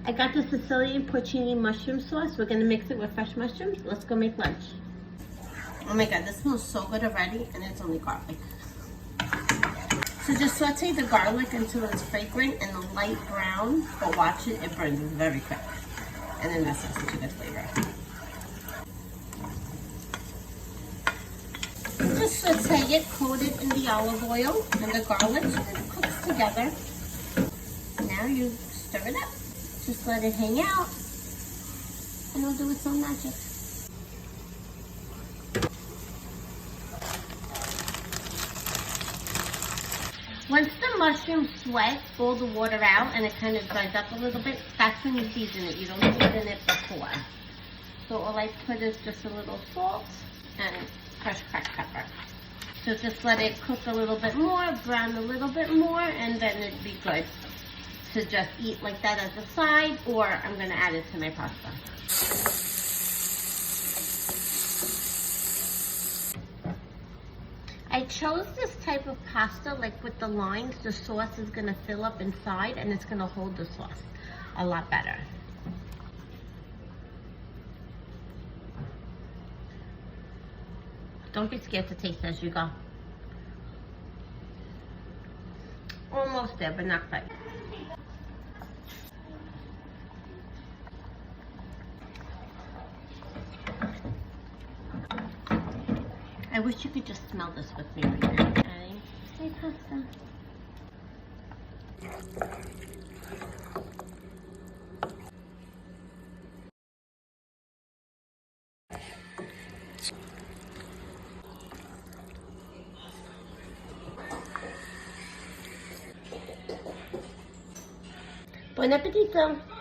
I got the Sicilian porcini mushroom sauce. We're gonna mix it with fresh mushrooms. Let's go make lunch. Oh my God, this smells so good already, and it's only garlic. So just saute the garlic until it's fragrant and a light brown, but watch it, it burns very quick. And then that's such a good flavor. Just saute it, coat it in the olive oil and the garlic so that it cooks together. Now you stir it up. Just let it hang out and it'll do its own magic. Once the mushroom sweats all the water out and it kind of dries up a little bit, that's when you season it. You don't season it before. So all I put is just a little salt and fresh cracked pepper. So just let it cook a little bit more, brown a little bit more, and then it'd be good to just eat like that as a side, or I'm gonna add it to my pasta. I chose this type of pasta, like with the lines, the sauce is gonna fill up inside and it's gonna hold the sauce a lot better. Don't be scared to taste as you go. Almost there, but not quite. I wish you could just smell this with me right now. Okay. Hey, pasta. Buon appetito!